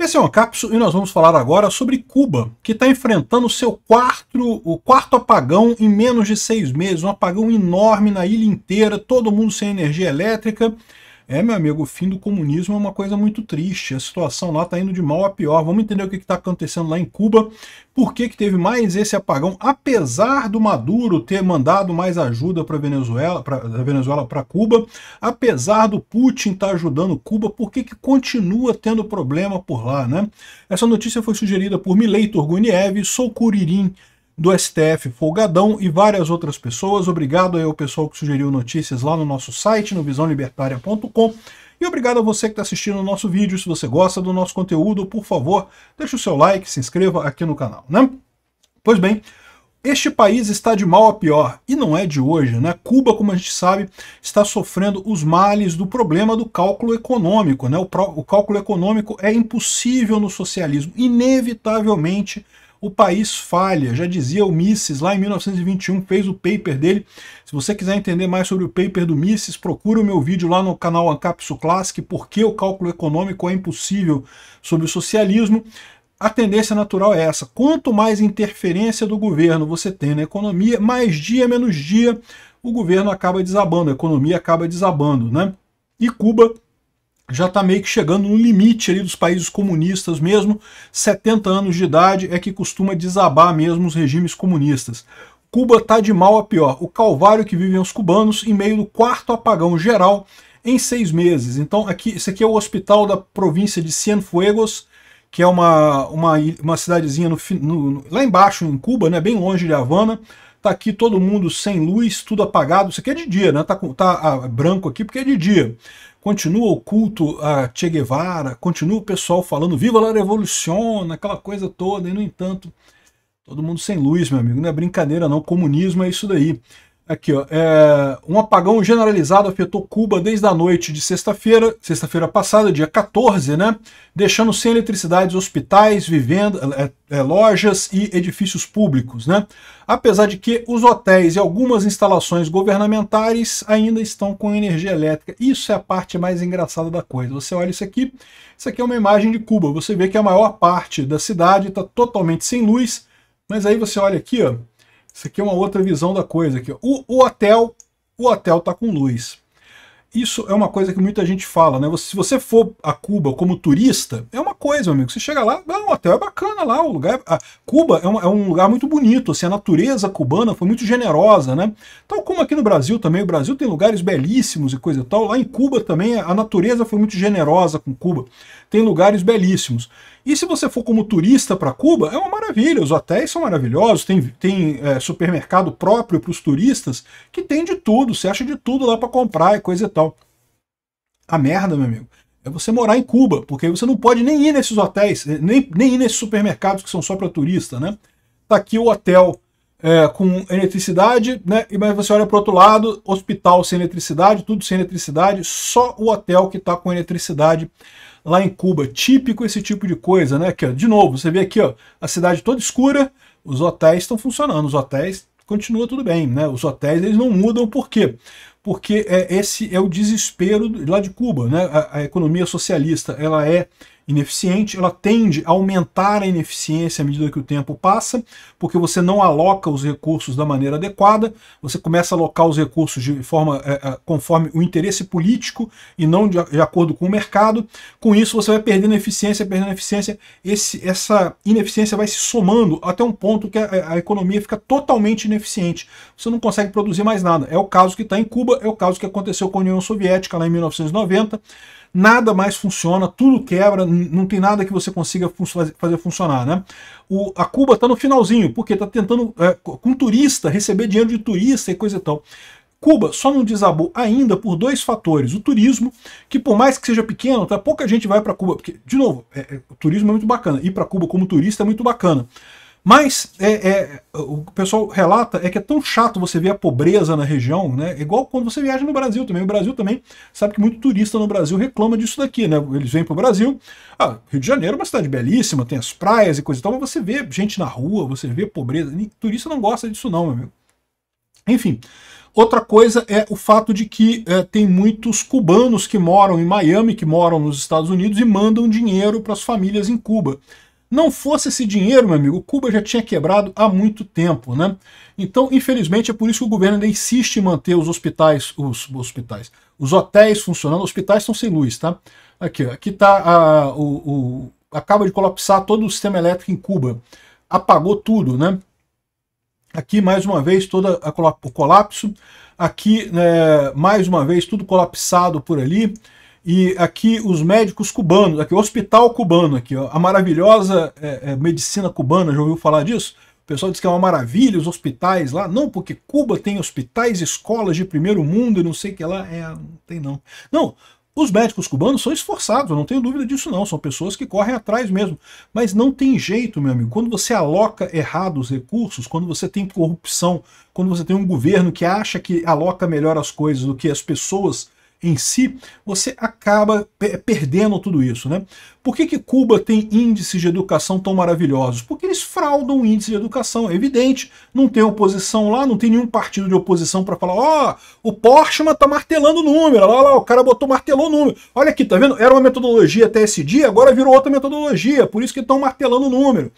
Esse é uma cápsula e nós vamos falar agora sobre Cuba, que está enfrentando o quarto apagão em menos de 6 meses, um apagão enorme na ilha inteira, todo mundo sem energia elétrica. Meu amigo, o fim do comunismo é uma coisa muito triste, a situação lá está indo de mal a pior. Vamos entender o que está acontecendo lá em Cuba, por que teve mais esse apagão, apesar do Maduro ter mandado mais ajuda para da Venezuela para Cuba, apesar do Putin estar ajudando Cuba, por que continua tendo problema por lá, né? Essa notícia foi sugerida por Milei Turguniev, Soukuririm, do STF Folgadão e várias outras pessoas. Obrigado aí ao pessoal que sugeriu notícias lá no nosso site, no visãolibertaria.com. E obrigado a você que está assistindo o nosso vídeo. Se você gosta do nosso conteúdo, por favor, deixe o seu like, se inscreva aqui no canal, né? Pois bem, este país está de mal a pior, e não é de hoje, né? Cuba, como a gente sabe, está sofrendo os males do problema do cálculo econômico, né? O cálculo econômico é impossível no socialismo, inevitavelmente o país falha. Já dizia o Mises lá em 1921, fez o paper dele. Se você quiser entender mais sobre o paper do Mises, procura o meu vídeo lá no canal Ancapsu Classic, por que o cálculo econômico é impossível sobre o socialismo. A tendência natural é essa: quanto mais interferência do governo você tem na economia, mais dia menos dia o governo acaba desabando, a economia acaba desabando, né? E Cuba já está meio que chegando no limite ali dos países comunistas mesmo. 70 anos de idade é que costuma desabar mesmo os regimes comunistas. Cuba está de mal a pior. O calvário que vivem os cubanos em meio do quarto apagão geral em 6 meses. Então esse aqui é o hospital da província de Cienfuegos, que é uma cidadezinha lá embaixo em Cuba, né, bem longe de Havana. Tá aqui todo mundo sem luz, tudo apagado. Isso aqui é de dia, né? Tá branco aqui porque é de dia. Continua o culto a Che Guevara, continua o pessoal falando Viva la Revolución, aquela coisa toda, e no entanto, todo mundo sem luz, meu amigo. Não é brincadeira não, comunismo é isso daí. Aqui, ó, um apagão generalizado afetou Cuba desde a noite de sexta-feira passada, dia 14, né? Deixando sem eletricidade hospitais, vivendas, lojas e edifícios públicos, né? Apesar de que os hotéis e algumas instalações governamentais ainda estão com energia elétrica. Isso é a parte mais engraçada da coisa. Você olha isso aqui é uma imagem de Cuba. Você vê que a maior parte da cidade está totalmente sem luz, mas aí você olha aqui, ó. Isso aqui é uma outra visão da coisa. Aqui, ó. O hotel está com luz. Isso é uma coisa que muita gente fala, né? Se você for a Cuba como turista, é uma coisa, meu amigo. Você chega lá, o hotel é bacana lá, o lugar. Cuba é um lugar muito bonito, assim, a natureza cubana foi muito generosa, né? Tal como aqui no Brasil também. O Brasil tem lugares belíssimos e coisa e tal. Lá em Cuba também a natureza foi muito generosa com Cuba. Tem lugares belíssimos. E se você for como turista para Cuba, é uma maravilha, os hotéis são maravilhosos, tem supermercado próprio para os turistas, que tem de tudo, você acha de tudo lá para comprar e coisa e tal. A merda, meu amigo, é você morar em Cuba, porque você não pode nem ir nesses hotéis, nem ir nesses supermercados que são só para turista, né? Tá aqui o hotel com eletricidade, né? Mas você olha para o outro lado, hospital sem eletricidade, tudo sem eletricidade, só o hotel que está com eletricidade lá em Cuba. Típico esse tipo de coisa, né? Aqui, ó, de novo, você vê aqui, ó, a cidade toda escura, os hotéis estão funcionando, os hotéis continua tudo bem, né? Os hotéis eles não mudam, por quê? Porque esse é o desespero lá de Cuba, né? A economia socialista, ela é ineficiente, ela tende a aumentar a ineficiência à medida que o tempo passa, porque você não aloca os recursos da maneira adequada, você começa a alocar os recursos de forma conforme o interesse político e não de acordo com o mercado. Com isso você vai perdendo eficiência, essa ineficiência vai se somando até um ponto que a economia fica totalmente ineficiente. Você não consegue produzir mais nada. É o caso que está em Cuba, é o caso que aconteceu com a União Soviética lá em 1990, nada mais funciona, tudo quebra, não tem nada que você consiga fazer funcionar, né? A Cuba está no finalzinho, porque está tentando, com turista, receber dinheiro de turista e coisa e tal. Cuba só não desabou ainda por 2 fatores. O turismo, que por mais que seja pequeno, pouca gente vai para Cuba, porque, de novo, o turismo é muito bacana, ir para Cuba como turista é muito bacana. Mas o pessoal relata que é tão chato você ver a pobreza na região, né? Igual quando você viaja no Brasil também. O Brasil também sabe que muito turista no Brasil reclama disso daqui, né? Eles vêm para o Brasil. Rio de Janeiro é uma cidade belíssima, tem as praias e coisa e tal, mas você vê gente na rua, você vê pobreza. Turista não gosta disso não, meu amigo. Enfim, Outra coisa é o fato de que tem muitos cubanos que moram em Miami, que moram nos Estados Unidos e mandam dinheiro para as famílias em Cuba. Não fosse esse dinheiro, meu amigo, Cuba já tinha quebrado há muito tempo, né? Então, infelizmente, é por isso que o governo ainda insiste em manter os hotéis funcionando. Os hospitais estão sem luz, tá? Aqui tá acaba de colapsar todo o sistema elétrico em Cuba. Apagou tudo, né? Aqui, mais uma vez, todo o colapso. Aqui, mais uma vez, tudo colapsado por ali. E aqui os médicos cubanos, aqui o hospital cubano, aqui, ó, a maravilhosa medicina cubana, já ouviu falar disso? O pessoal diz que é uma maravilha os hospitais lá. Não, porque Cuba tem hospitais, escolas de primeiro mundo e não sei o que lá. Não tem não. Não, os médicos cubanos são esforçados, eu não tenho dúvida disso não. São pessoas que correm atrás mesmo. Mas não tem jeito, meu amigo. Quando você aloca errado os recursos, quando você tem corrupção, quando você tem um governo que acha que aloca melhor as coisas do que as pessoas em si, você acaba perdendo tudo isso, né? Por que Cuba tem índices de educação tão maravilhosos? Porque eles fraudam o índice de educação, é evidente. Não tem oposição lá, não tem nenhum partido de oposição para falar, ó, o Portman tá martelando o número, olha lá, o cara martelou o número. Olha aqui, tá vendo? Era uma metodologia até esse dia, agora virou outra metodologia, por isso que estão martelando o número.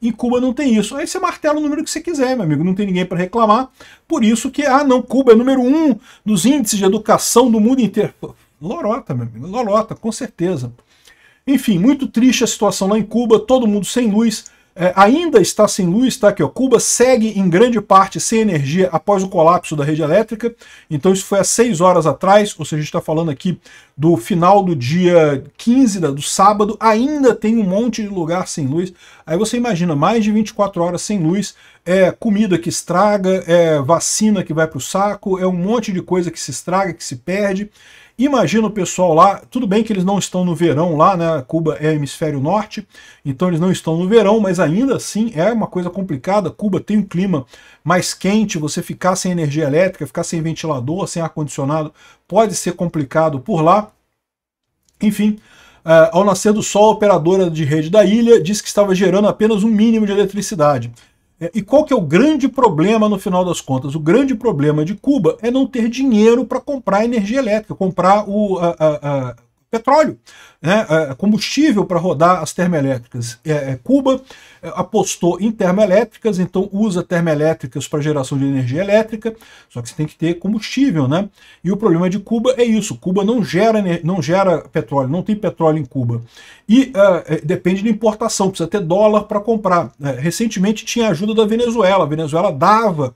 Em Cuba não tem isso. Aí você martela o número que você quiser, meu amigo, não tem ninguém para reclamar. Por isso que, não, Cuba é número 1 dos índices de educação do mundo inteiro. Lorota, meu amigo, lorota, com certeza. Enfim, muito triste a situação lá em Cuba, todo mundo sem luz. Ainda está sem luz, tá aqui, ó. Cuba segue em grande parte sem energia após o colapso da rede elétrica. Então isso foi há 6 horas atrás, ou seja, a gente está falando aqui do final do dia 15 do sábado, ainda tem um monte de lugar sem luz. Aí você imagina, mais de 24 horas sem luz, comida que estraga, vacina que vai para o saco, um monte de coisa que se estraga, que se perde. Imagina o pessoal lá, tudo bem que eles não estão no verão lá, né? Cuba é hemisfério norte, então eles não estão no verão, mas ainda assim é uma coisa complicada. Cuba tem um clima mais quente, você ficar sem energia elétrica, ficar sem ventilador, sem ar-condicionado, pode ser complicado por lá. Enfim, ao nascer do sol, a operadora de rede da ilha disse que estava gerando apenas um mínimo de eletricidade. E qual que é o grande problema no final das contas? O grande problema de Cuba é não ter dinheiro para comprar energia elétrica, comprar o petróleo, né, combustível para rodar as termoelétricas. Cuba apostou em termoelétricas, então usa termoelétricas para geração de energia elétrica, só que você tem que ter combustível, né? E o problema de Cuba é isso, Cuba não gera petróleo, não tem petróleo em Cuba. E depende de importação, precisa ter dólar para comprar. Recentemente tinha ajuda da Venezuela, a Venezuela dava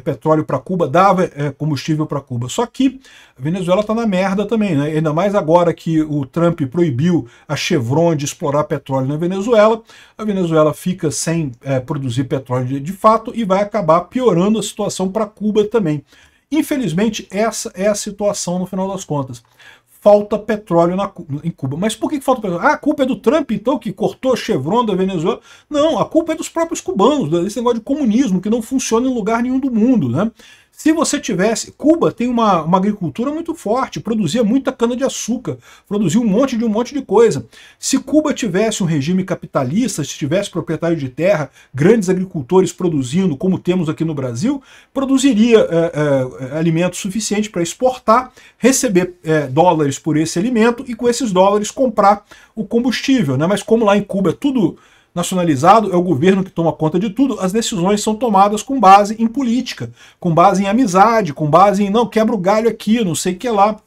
petróleo para Cuba, dava combustível para Cuba. Só que a Venezuela está na merda também, né? Ainda mais agora que o Trump proibiu a Chevron de explorar petróleo na Venezuela, a Venezuela fica sem produzir petróleo de fato e vai acabar piorando a situação para Cuba também. Infelizmente, essa é a situação no final das contas. Falta petróleo em Cuba. Mas por que falta petróleo? A culpa é do Trump, então, que cortou a Chevron da Venezuela? Não, a culpa é dos próprios cubanos, desse negócio de comunismo, que não funciona em lugar nenhum do mundo, né? Se você tivesse... Cuba tem uma agricultura muito forte, produzia muita cana-de-açúcar, produzia um monte de coisa. Se Cuba tivesse um regime capitalista, se tivesse proprietário de terra, grandes agricultores produzindo, como temos aqui no Brasil, produziria alimento suficiente para exportar, receber dólares por esse alimento e com esses dólares comprar o combustível, né? Mas como lá em Cuba é tudo nacionalizado, é o governo que toma conta de tudo, as decisões são tomadas com base em política, com base em amizade, com base em, não, quebra o galho aqui, não sei o que lá,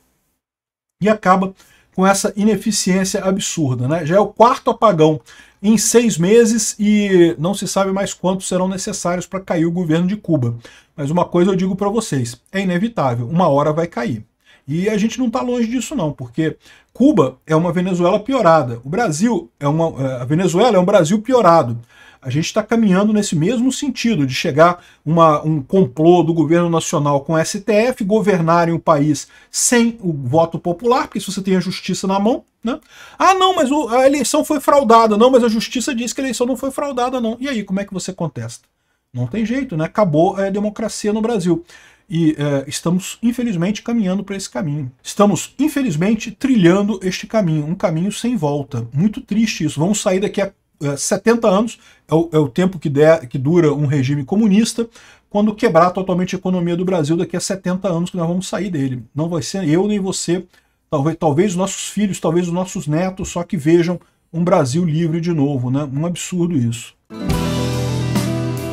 e acaba com essa ineficiência absurda, né? Já é o 4º apagão em 6 meses e não se sabe mais quantos serão necessários para cair o governo de Cuba. Mas uma coisa eu digo para vocês, é inevitável, uma hora vai cair. E a gente não está longe disso não, porque Cuba é uma Venezuela piorada. O Brasil a Venezuela é um Brasil piorado. A gente está caminhando nesse mesmo sentido, de chegar um complô do governo nacional com o STF, governarem o país sem o voto popular, porque se você tem a justiça na mão, né? Ah, não, mas a eleição foi fraudada. Não, mas a justiça diz que a eleição não foi fraudada, não. E aí, como é que você contesta? Não tem jeito, né? Acabou a democracia no Brasil. E estamos, infelizmente, caminhando para esse caminho. Estamos, infelizmente, trilhando este caminho, um caminho sem volta. Muito triste isso. Vamos sair daqui a 70 anos, é o tempo que dura um regime comunista. quando quebrar totalmente a economia do Brasil daqui a 70 anos, que nós vamos sair dele. Não vai ser eu nem você, talvez os nossos filhos, talvez os nossos netos, só que vejam um Brasil livre de novo, né? Um absurdo isso.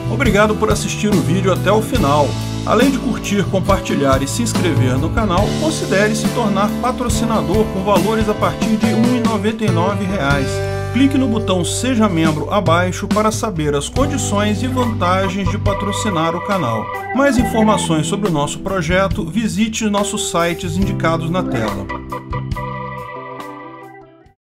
Obrigado por assistir o vídeo até o final. Além de curtir, compartilhar e se inscrever no canal, considere se tornar patrocinador com valores a partir de R$ 1,99. Clique no botão Seja Membro abaixo para saber as condições e vantagens de patrocinar o canal. Mais informações sobre o nosso projeto, visite nossos sites indicados na tela.